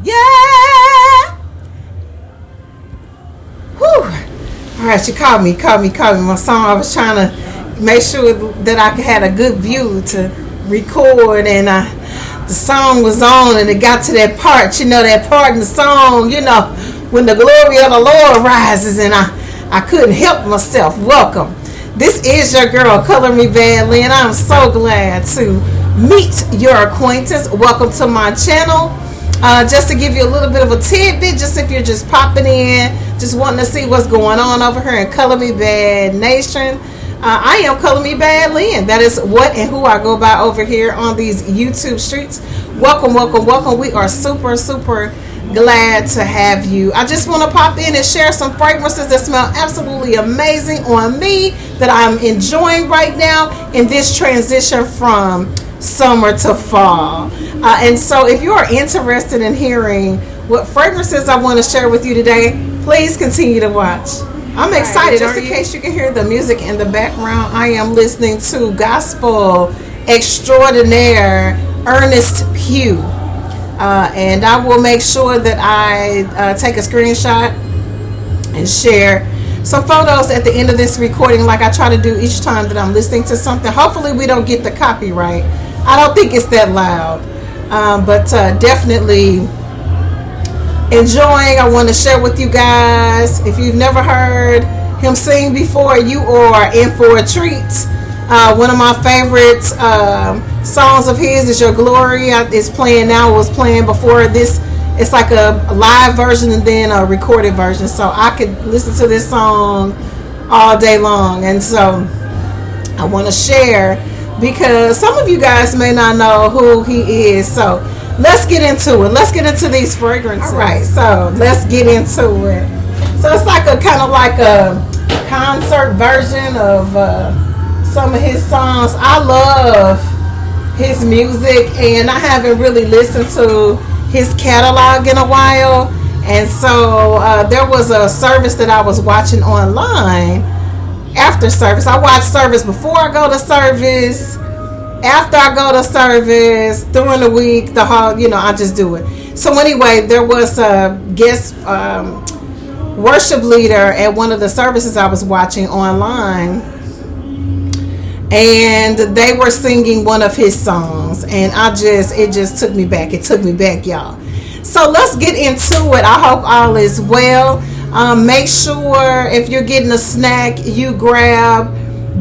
Yeah. Whew. All right, she called me. My song, I was trying to make sure that I had a good view to record, and the song was on, and it got to that part, that part in the song, when the glory of the Lord rises, and I couldn't help myself. Welcome. This is your girl, Color Me Badly, and I'm so glad to meet your acquaintance. Welcome to my channel. Just to give you a little bit of a tidbit, just if you're just popping in, just wanting to see what's going on over here in Color Me Bad Nation. I am Color Me Badly, and that is what and who I go by over here on these YouTube streets. Welcome, welcome, welcome. We are super, super glad to have you. I just want to pop in and share some fragrances that smell absolutely amazing on me that I'm enjoying right now in this transition from summer to fall. And so if you are interested in hearing what fragrances I want to share with you today, please continue to watch. I'm excited. Just in case you can hear the music in the background, I am listening to gospel extraordinaire Ernest Pugh. And I will make sure that I take a screenshot and share some photos at the end of this recording, like I try to do each time that I'm listening to something. Hopefully we don't get the copyright. I don't think it's that loud, but definitely enjoying. I want to share with you guys. If you've never heard him sing before, you are in for a treat. One of my favorite songs of his is Your Glory. It's playing now. It was playing before this. It's like a live version and then a recorded version. So I could listen to this song all day long. And so I want to share because some of you guys may not know who he is. So let's get into it. Let's get into these fragrances. All right, so let's get into it. So it's like a kind of like a concert version of some of his songs. I love his music, and I haven't really listened to his catalog in a while. And so there was a service that I was watching online after service. I watch service before I go to service, after I go to service, during the week, the whole, I just do it. So anyway, there was a guest worship leader at one of the services I was watching online, and they were singing one of his songs, and it just took me back. It took me back, y'all. So let's get into it. I hope all is well. Make sure if you're getting a snack, you grab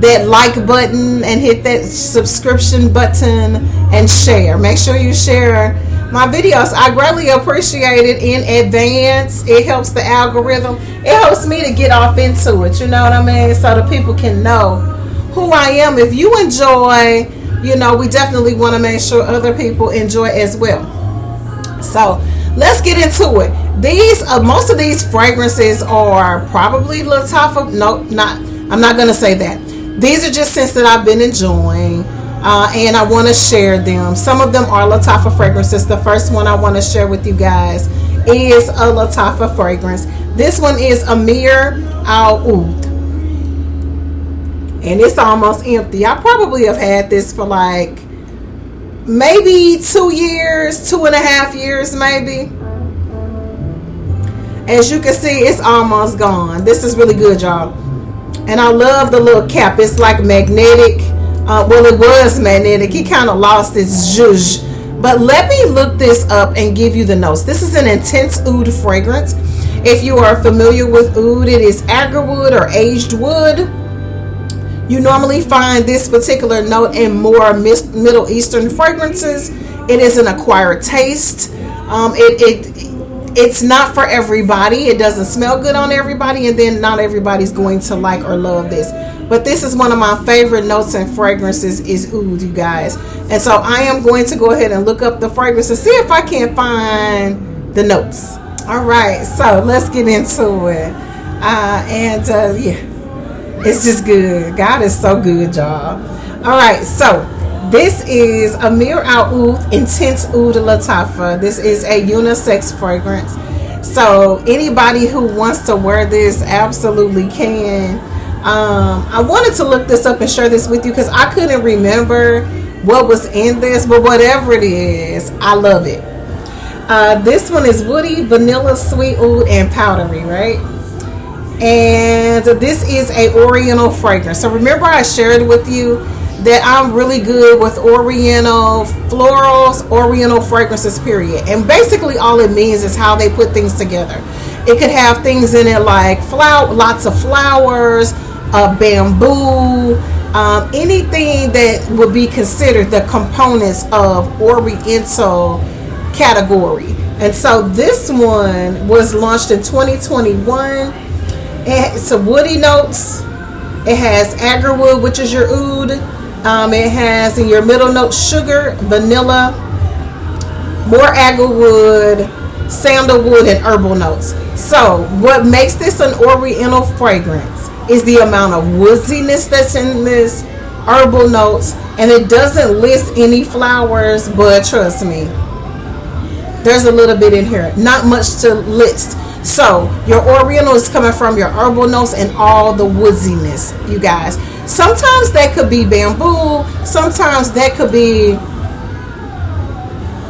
that like button and hit that subscription button and share. Make sure you share my videos. I greatly appreciate it in advance. It helps the algorithm. It helps me to get off into it, you know what I mean? So the people can know who I am. If you enjoy, we definitely want to make sure other people enjoy as well. So let's get into it. Most of these fragrances are probably Lattafa. No, I'm not going to say that. These are just scents that I've been enjoying, and I want to share them. Some of them are Lattafa fragrances. The first one I want to share with you guys is a Lattafa fragrance. This one is Amir Al Oud, and it's almost empty. I probably have had this for like maybe 2 years, 2.5 years maybe. As you can see, it's almost gone. This is really good, y'all. And I love the little cap. It's like magnetic. Well, it was magnetic. He kind of lost its zhuzh. But let me look this up and give you the notes. This is an intense oud fragrance. If you are familiar with oud, it is agarwood or aged wood. You normally find this particular note in more Middle Eastern fragrances. It is an acquired taste. It's not for everybody. It doesn't smell good on everybody, and then not everybody's going to like or love this. But this is one of my favorite notes and fragrances is oud, you guys. And so I am going to go ahead and look up the fragrance and see if I can find the notes. All right, so let's get into it. Yeah, it's just good. God is so good, y'all. All right, so this is Amir Al Oud Intense Oud Lattafa. This is a unisex fragrance. So anybody who wants to wear this absolutely can. I wanted to look this up and share this with you because I couldn't remember what was in this, but whatever it is, I love it. This one is woody, vanilla, sweet oud, and powdery, right? And this is a oriental fragrance. So remember I shared with you that I'm really good with oriental florals, oriental fragrances, period. And basically all it means is how they put things together. It could have things in it like lots of flowers, bamboo, anything that would be considered the components of oriental category. And so this one was launched in 2021. It's some woody notes. It has agarwood, which is your oud. It has in your middle note sugar, vanilla, more agarwood, sandalwood, and herbal notes. So what makes this an oriental fragrance is the amount of woodiness that's in this, herbal notes, and it doesn't list any flowers, but trust me, there's a little bit in here. Not much to list. So your oriental is coming from your herbal notes and all the woodiness, you guys. Sometimes that could be bamboo. Sometimes that could be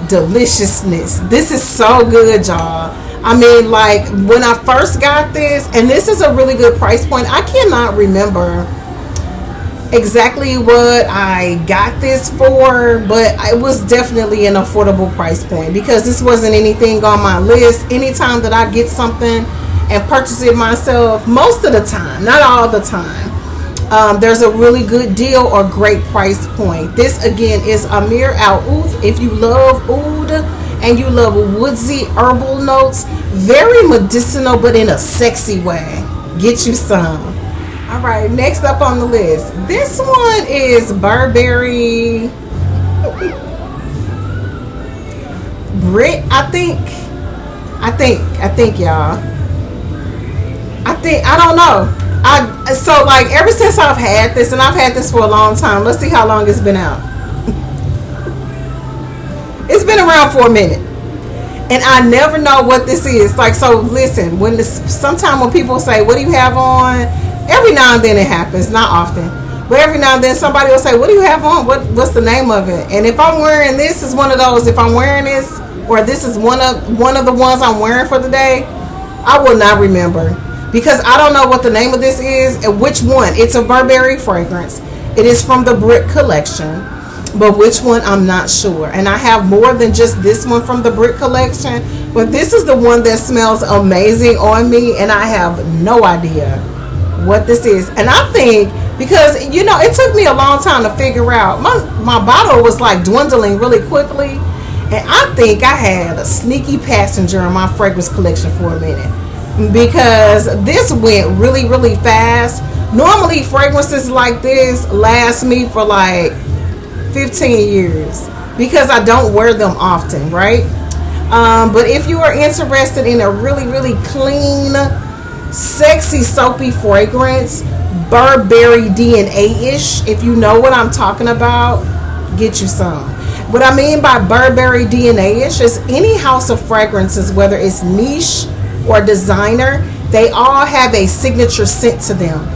deliciousness. This is so good, y'all. I mean, like when I first got this, and this is a really good price point. I cannot remember exactly what I got this for, but it was definitely an affordable price point because this wasn't anything on my list. Anytime that I get something and purchase it myself, most of the time, not all the time, there's a really good deal or great price point. This again is Amir Al Oud. If you love oud and you love woodsy herbal notes, very medicinal but in a sexy way, get you some. All right, next up on the list, this one is Burberry Brit. I think y'all. I don't know. So like ever since I've had this, and I've had this for a long time. Let's see how long it's been out. It's been around for a minute, and I never know what this is. Like, so listen, sometimes when people say, "What do you have on?" Every now and then it happens, not often, but every now and then somebody will say, "What do you have on? What's the name of it?" And if I'm wearing this, is one of those. If I'm wearing this, or this is one of the ones I'm wearing for the day, I will not remember. Because I don't know what the name of this is and which one. It's a Burberry fragrance. It is from the Brit collection, but which one I'm not sure. And I have more than just this one from the Brit collection, but this is the one that smells amazing on me, and I have no idea what this is. And I think because it took me a long time to figure out. My bottle was like dwindling really quickly, and I think I had a sneaky passenger in my fragrance collection for a minute. Because this went really, really fast. Normally fragrances like this last me for like 15 years because I don't wear them often, right? But if you are interested in a really, really clean, sexy, soapy fragrance, Burberry DNA-ish, if you know what I'm talking about, get you some. What I mean by Burberry DNA-ish is any house of fragrances, whether it's niche or designer, they all have a signature scent to them.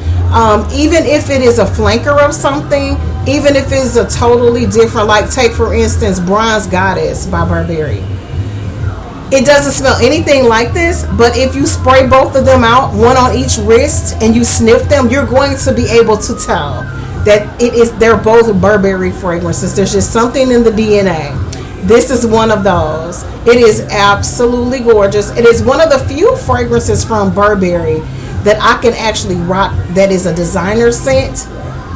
Even if it is a flanker of something, even if it's a totally different, like take for instance Bronze Goddess by Burberry. It doesn't smell anything like this, but if you spray both of them out, one on each wrist, and you sniff them, you're going to be able to tell that they're both Burberry fragrances. There's just something in the DNA. This is one of those. It is absolutely gorgeous. It is one of the few fragrances from Burberry that I can actually rock that is a designer scent,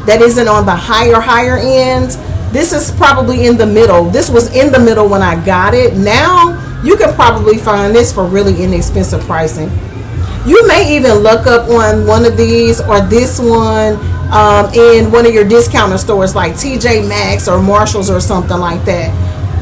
that isn't on the higher end. This is probably in the middle. This was in the middle when I got it. Now you can probably find this for really inexpensive pricing. You may even look up on one of these or this one in one of your discounter stores like TJ Maxx or Marshalls or something like that.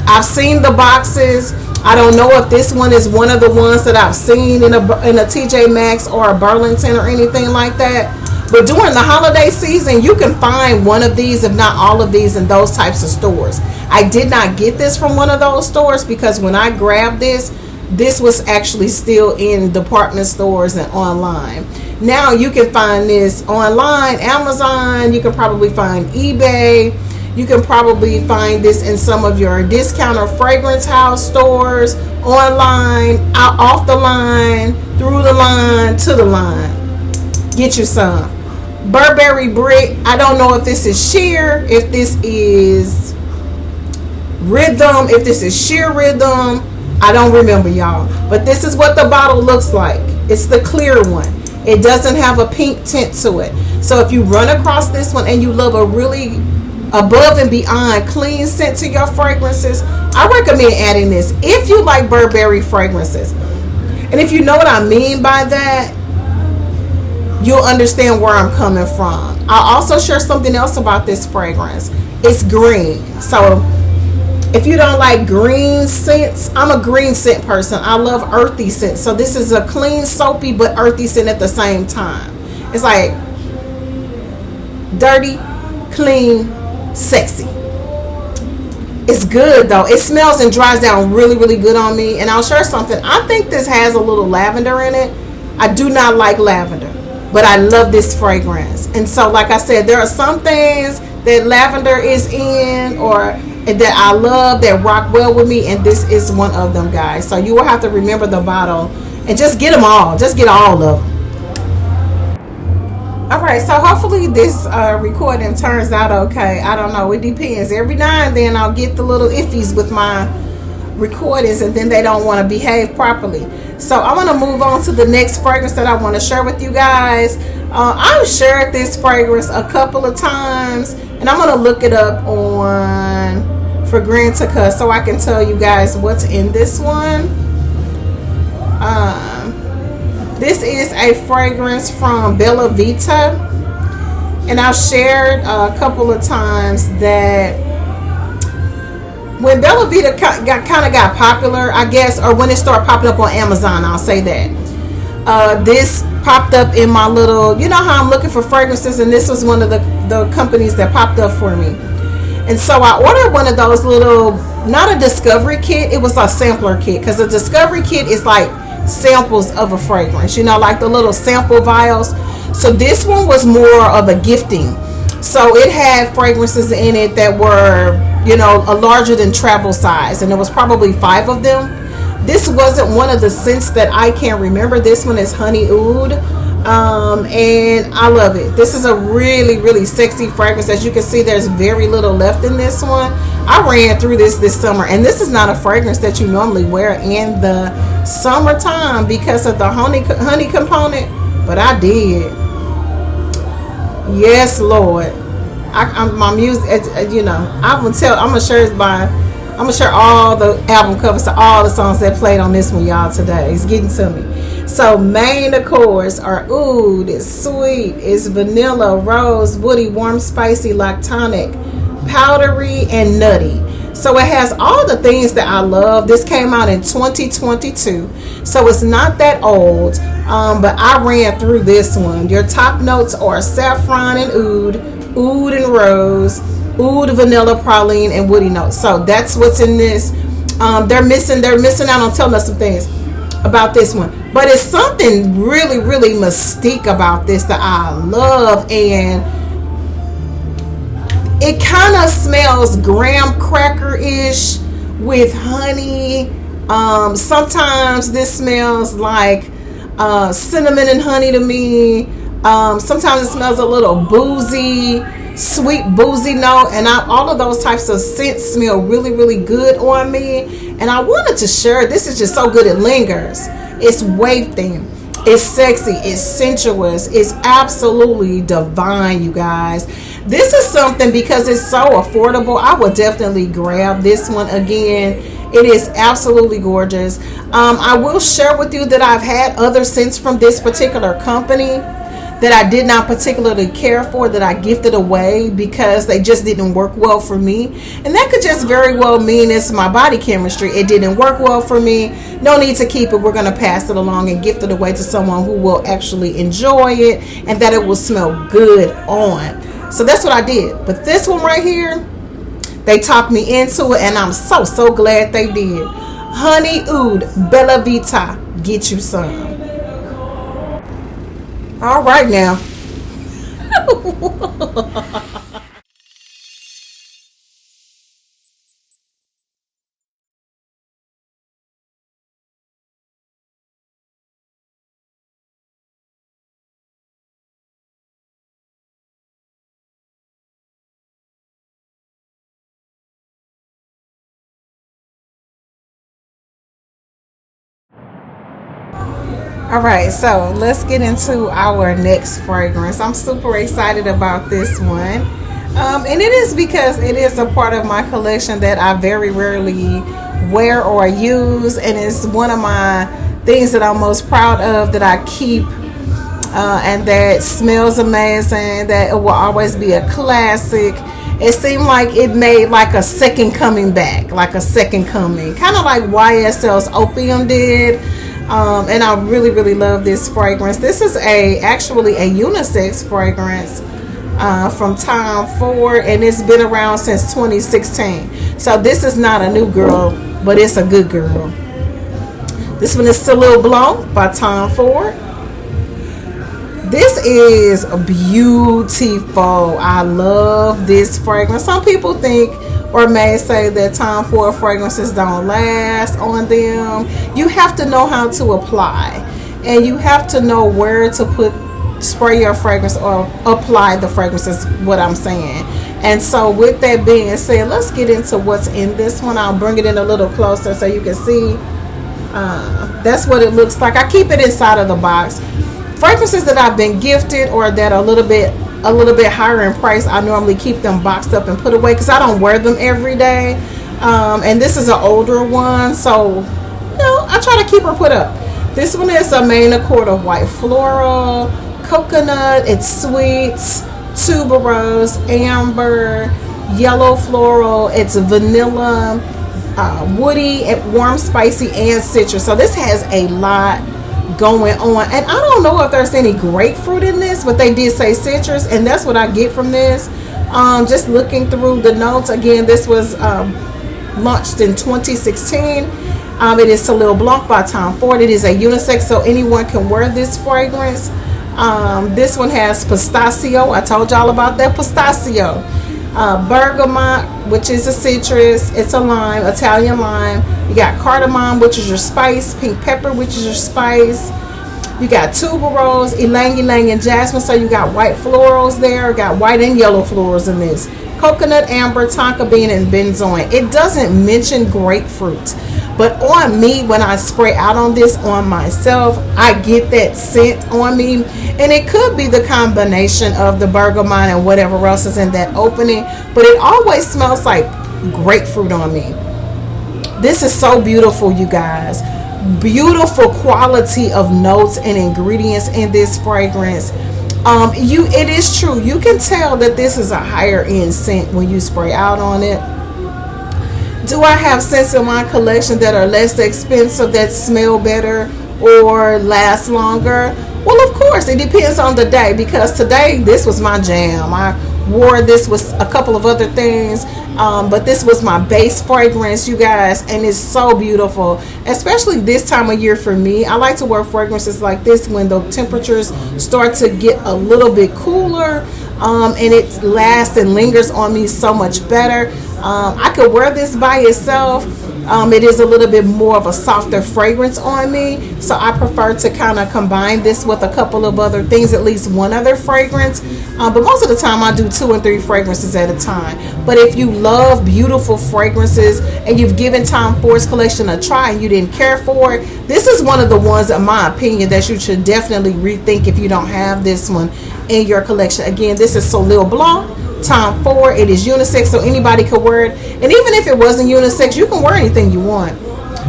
I've seen the boxes. I don't know if this one is one of the ones that I've seen in a TJ Maxx or a Burlington or anything like that. But during the holiday season, you can find one of these, if not all of these, in those types of stores. I did not get this from one of those stores because when I grabbed this was actually still in department stores and online. Now you can find this online, Amazon. You can probably find eBay. You can probably find this in some of your discount or fragrance house stores, online, out off the line, through the line, to the line. Get you some. Burberry Brick. I don't know if this is sheer, if this is rhythm, if this is sheer rhythm. I don't remember, y'all. But this is what the bottle looks like. It's the clear one. It doesn't have a pink tint to it. So if you run across this one and you love a really above and beyond clean scent to your fragrances, I recommend adding this if you like Burberry fragrances. And if you know what I mean by that, you'll understand where I'm coming from. I'll also share something else about this fragrance. It's green. So if you don't like green scents, I'm a green scent person. I love earthy scents. So this is a clean, soapy, but earthy scent at the same time. It's like dirty, clean, sexy. It's good though. It smells and dries down really, really good on me. And I'll share something. I think this has a little lavender in it. I do not like lavender, but I love this fragrance. And so, like I said, there are some things that lavender is in or that I love that rock well with me, and this is one of them, guys. So you will have to remember the bottle and just get them all. Just get all of them. All right, so hopefully this recording turns out okay. I don't know. It depends. Every now and then I'll get the little iffies with my recordings, and then they don't want to behave properly. So I want to move on to the next fragrance that I want to share with you guys. I've shared this fragrance a couple of times, and I'm going to look it up on Fragrantica so I can tell you guys what's in this one. This is a fragrance from Bella Vita, and I've shared a couple of times that when Bella Vita got popular, I guess, or when it started popping up on Amazon, I'll say that. This popped up in my little, you know how I'm looking for fragrances, and this was one of the companies that popped up for me. And so I ordered one of those little, not a discovery kit, it was a sampler kit, because a discovery kit is like samples of a fragrance, you know, like the little sample vials. So this one was more of a gifting. So it had fragrances in it that were, you know, a larger than travel size, and there was probably 5 of them. This wasn't one of the scents that I can remember. This one is Honey Oud, and I love it. This is a really, really sexy fragrance. As you can see, there's very little left in this one. I ran through this summer, and this is not a fragrance that you normally wear in the summertime because of the honey component, but I did. Yes, Lord. My music, you know, I'm gonna share all the album covers to all the songs that played on this one, y'all, today. It's getting to me. So main accords are oud, it's sweet, it's vanilla, rose, woody, warm, spicy, lactonic, powdery, and nutty. So it has all the things that I love. This came out in 2022, so it's not that old, but I ran through this one. Your top notes are saffron and oud and rose, oud, vanilla, praline, and woody notes. So that's what's in this. They're missing out on telling us some things about this one, but it's something really, really mystique about this that I love, and it kind of smells graham cracker-ish with honey. Sometimes this smells like cinnamon and honey to me. Sometimes it smells a little boozy, sweet boozy note, and all of those types of scents smell really, really good on me. And I wanted to share, this is just so good, it lingers. It's wafting. It's sexy, it's sensuous, it's absolutely divine, you guys. This is something, because it's so affordable, I would definitely grab this one again. It is absolutely gorgeous. I will share with you that I've had other scents from this particular company that I did not particularly care for, that I gifted away because they just didn't work well for me. And that could just very well mean it's my body chemistry. It didn't work well for me. No need to keep it. We're going to pass it along and gift it away to someone who will actually enjoy it and that it will smell good on. So that's what I did. But this one right here, they talked me into it, and I'm so glad they did. Honey Oud, Bella Vita, get you some. All right, now. All right, so let's get into our next fragrance. I'm super excited about this one. And it is because it is a part of my collection that I very rarely wear or use, and it's one of my things that I'm most proud of that I keep, and that smells amazing, that it will always be a classic. It seemed like it made like a second coming back, like a second coming, kind of like YSL's Opium did. And I really, really love this fragrance. This is actually a unisex fragrance from Tom Ford, and it's been around since 2016. So this is not a new girl, but it's a good girl. This one is Soleil Blanc by Tom Ford. This is beautiful. I love this fragrance. Some people think or may say that Tom Ford fragrances don't last on them. You have to know how to apply, and you have to know where to spray your fragrance or apply the fragrance, is what I'm saying. And so with that being said, let's get into what's in this one. I'll bring it in a little closer so you can see. That's what it looks like. I keep it inside of the box. Fragrances that I've been gifted or that are a little bit higher in price, I normally keep them boxed up and put away because I don't wear them every day. And this is an older one, so I try to keep her put up. This one is a main accord of white floral, coconut, it's sweet, tuberose, amber, yellow floral, it's vanilla, woody, warm, spicy, and citrus. So this has a lot going on, and I don't know if there's any grapefruit in this, but they did say citrus, and that's what I get from this. Just looking through the notes again, this was launched in 2016. It is Soleil Blanc by Tom Ford. It is a unisex, so anyone can wear this fragrance. This one has pistachio. I told y'all about that pistachio. Bergamot, which is a citrus. It's a lime, Italian lime. You got cardamom, which is your spice. Pink pepper, which is your spice. You got tuberose, ylang ylang, and jasmine. So you got white florals there. Got white and yellow florals in this. Coconut, amber, tonka bean, and benzoin. It doesn't mention grapefruit, but on me, when I spray out on this on myself, I get that scent on me, and it could be the combination of the bergamot and whatever else is in that opening, but it always smells like grapefruit on me. This is so beautiful, you guys. Beautiful quality of notes and ingredients in this fragrance. It is true. You can tell that this is a higher end scent when you spray out on it. Do I have scents in my collection that are less expensive, that smell better or last longer? Well, of course, it depends on the day, because today this was my jam. I wore this with a couple of other things, but this was my base fragrance, you guys, and it's so beautiful, especially this time of year for me. I like to wear fragrances like this when the temperatures start to get a little bit cooler, and it lasts and lingers on me so much better. I could wear this by itself. It is a little bit more of a softer fragrance on me, so I prefer to kind of combine this with a couple of other things, at least one other fragrance, but most of the time I do 2 and 3 fragrances at a time. But if you love beautiful fragrances and you've given Tom Ford's collection a try and you didn't care for it, this is one of the ones, in my opinion, that you should definitely rethink if you don't have this one in your collection. Again, this is Soleil Blanc, Tom Ford. It is unisex, so anybody could wear it, and even if it wasn't unisex, you can wear anything you want.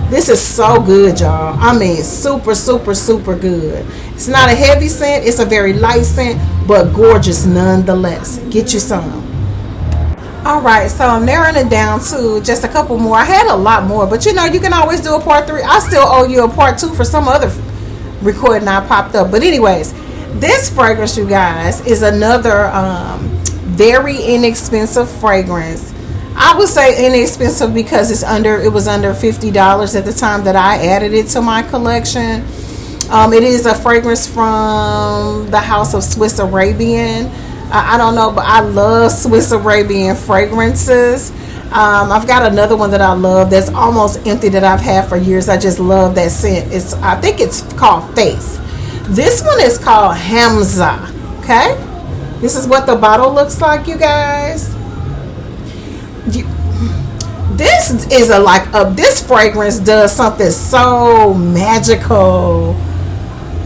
This is so good, y'all. I mean, super, super, super good. It's not a heavy scent. It's a very light scent, but gorgeous nonetheless. Get you some. All right, so I'm narrowing it down to just a couple more. I had a lot more, but you can always do a part 3. I still owe you a part 2 for some other recording I popped up. But anyways, this fragrance, you guys, is another very inexpensive fragrance. I would say inexpensive because it was under $50 at the time that I added it to my collection. It is a fragrance from the house of Swiss Arabian. I don't know, but I love Swiss Arabian fragrances. I've got another one that I love that's almost empty that I've had for years. I just love that scent. I think it's called Faith. This one is called Hamza. Okay, this is what the bottle looks like, you guys. This fragrance does something so magical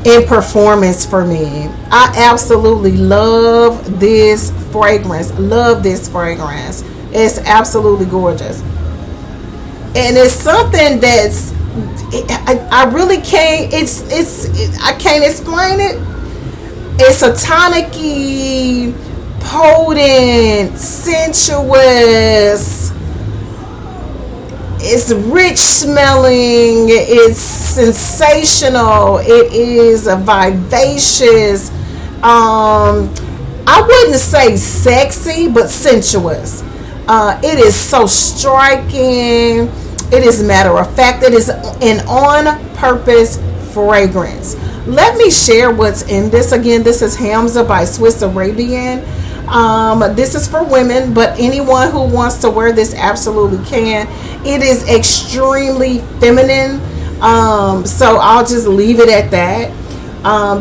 in performance for me. I absolutely love this fragrance. Love this fragrance. It's absolutely gorgeous. And it's something that's I really can't I can't explain it. It's a tonic-y, potent, sensuous, it's rich smelling, it's sensational, it is a vivacious, I wouldn't say sexy, but sensuous. It is so striking. It is matter of fact. It is an on-purpose fragrance. Let me share what's in this. Again, this is Hamza by Swiss Arabian. This is for women, but anyone who wants to wear this absolutely can. It is extremely feminine, so I'll just leave it at that.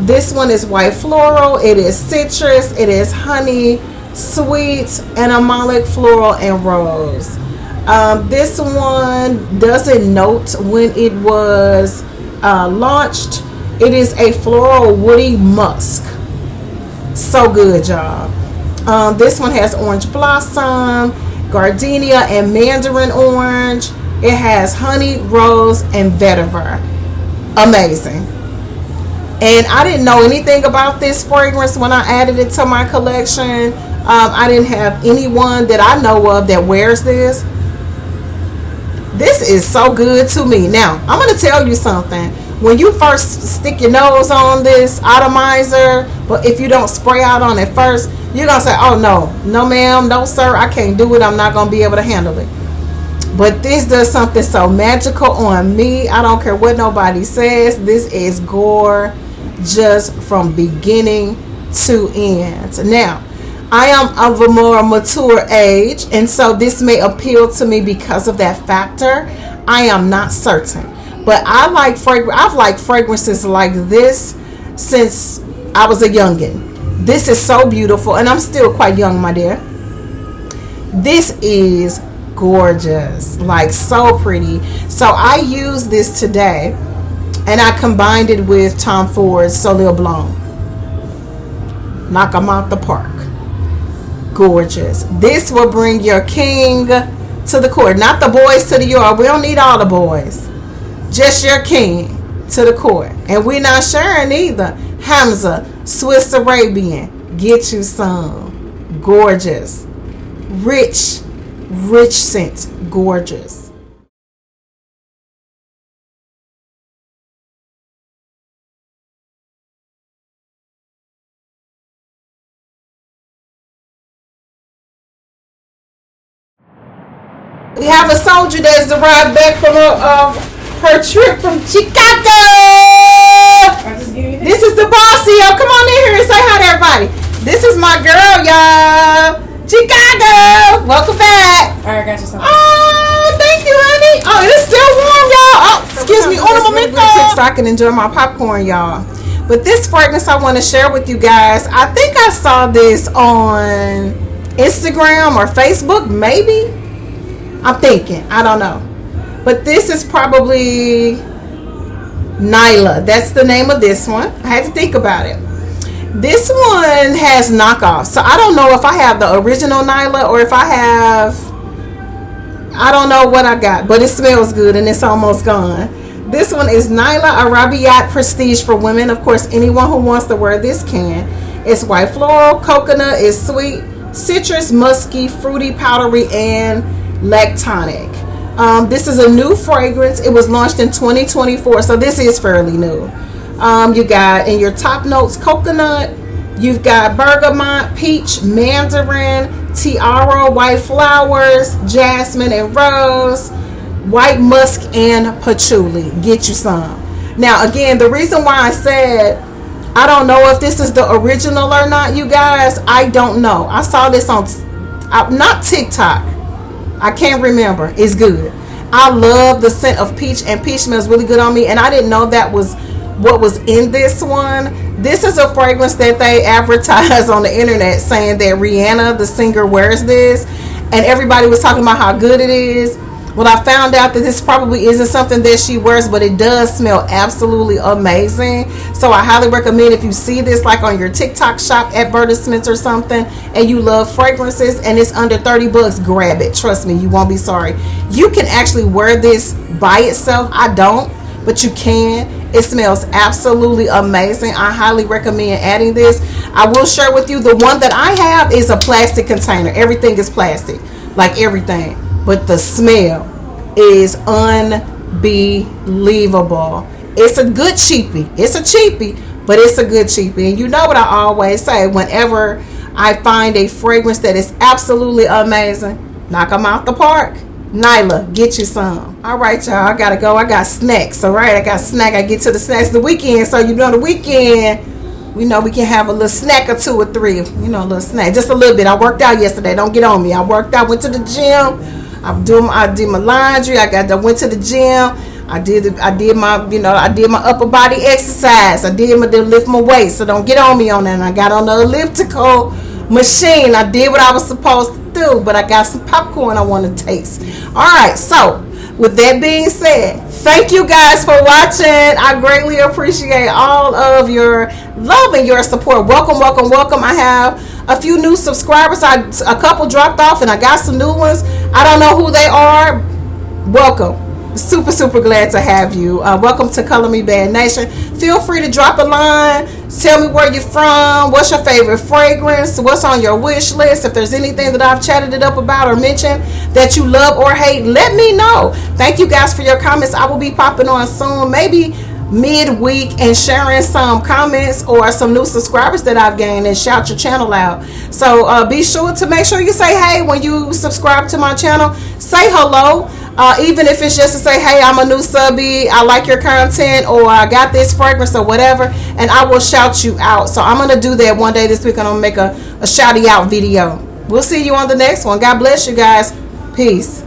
This one is white floral. It is citrus. It is honey, sweet, animalic floral, and rose. This one doesn't note when it was launched. It is a floral woody musk. So good, y'all. This one has orange blossom, gardenia, and mandarin orange. It has honey, rose, and vetiver. Amazing. And I didn't know anything about this fragrance when I added it to my collection. I didn't have anyone that I know of that wears this. This is so good to me. Now, I'm going to tell you something. When you first stick your nose on this atomizer, but if you don't spray out on it first, you're going to say, oh no ma'am, no sir, I can't do it. I'm not going to be able to handle it. But this does something so magical on me. I don't care what nobody says. This is gorgeous from beginning to end. Now, I am of a more mature age, and so this may appeal to me because of that factor. I am not certain. But I've liked fragrances like this since I was a youngin'. This is so beautiful, and I'm still quite young, my dear. This is gorgeous, like so pretty. So I used this today, and I combined it with Tom Ford's Soleil Blanc. Knock 'em out the park. Gorgeous. This will bring your king to the court, not the boys to the yard. We don't need all the boys. Just your king to the court. And we're not sharing either. Hamza, Swiss Arabian. Get you some. Gorgeous. Rich scent. Gorgeous. We have a soldier that's arrived back from her trip from Chicago. This is the bossy. Come on in here and say hi to everybody. This is my girl, y'all. Chicago. Welcome back. All right, got you something. Oh, thank you, honey. Oh, it is still warm, y'all. Oh, excuse me. On a moment, so I can enjoy my popcorn, y'all. But this fragrance I want to share with you guys. I think I saw this on Instagram or Facebook, maybe. I'm thinking. I don't know. But this is probably Nyla. That's the name of this one. I had to think about it. This one has knockoffs. So I don't know if I have the original Nyla or if I don't know what I got. But it smells good and it's almost gone. This one is Nyla Arabiat Prestige for women. Of course, anyone who wants to wear this can. It's white floral, coconut is sweet, citrus, musky, fruity, powdery, and lactonic. This is a new fragrance. It was launched in 2024, so this is fairly new. You got in your top notes coconut, you've got bergamot, peach, mandarin, tiara, white flowers, jasmine and rose, white musk, and patchouli. Get you some. Now again, the reason why I said I don't know if this is the original or not, you guys, I don't know. I saw this on not TikTok. I can't remember. It's good. I love the scent of peach, and peach smells really good on me, and I didn't know that was what was in this one. This is a fragrance that they advertise on the internet saying that Rihanna, the singer, wears this, and everybody was talking about how good it is. Well, I found out that this probably isn't something that she wears, but it does smell absolutely amazing. So I highly recommend, if you see this like on your TikTok shop advertisements or something, and you love fragrances and it's under 30 bucks, grab it. Trust me, you won't be sorry. You can actually wear this by itself. I don't, but you can. It smells absolutely amazing. I highly recommend adding this. I will share with you, the one that I have is a plastic container. Everything is plastic, like everything. But the smell is unbelievable. It's a good cheapie. It's a cheapie, but it's a good cheapie. And you know what I always say, whenever I find a fragrance that is absolutely amazing, knock them out the park. Nyla, get you some. All right, y'all. I gotta go. I got snacks. All right, I got snack. I get to the snacks the weekend. So you know, the weekend, we know we can have a little snack or 2 or 3. You know, a little snack, just a little bit. I worked out yesterday. Don't get on me. I worked out. Went to the gym. I did my laundry. I went to the gym. I did my upper body exercise. I did lift my weights. So don't get on me on that. And I got on the elliptical machine. I did what I was supposed to do, but I got some popcorn I want to taste. All right, so with that being said, thank you guys for watching. I greatly appreciate all of your love and your support. Welcome, welcome, welcome. I have a few new subscribers. A couple dropped off and I got some new ones. I don't know who they are. Welcome. Super, super glad to have you. Welcome to Color Me Bad Nation. Feel free to drop a line. Tell me where you're from. What's your favorite fragrance? What's on your wish list? If there's anything that I've chatted it up about or mentioned that you love or hate, let me know. Thank you guys for your comments. I will be popping on soon, maybe midweek, and sharing some comments or some new subscribers that I've gained and shout your channel out. So be sure to make sure you say hey when you subscribe to my channel. Say hello. Even if it's just to say, hey, I'm a new subby, I like your content, or I got this fragrance or whatever, and I will shout you out. So I'm going to do that one day this week. I'm going to make a shouty out video. We'll see you on the next one. God bless you guys. Peace.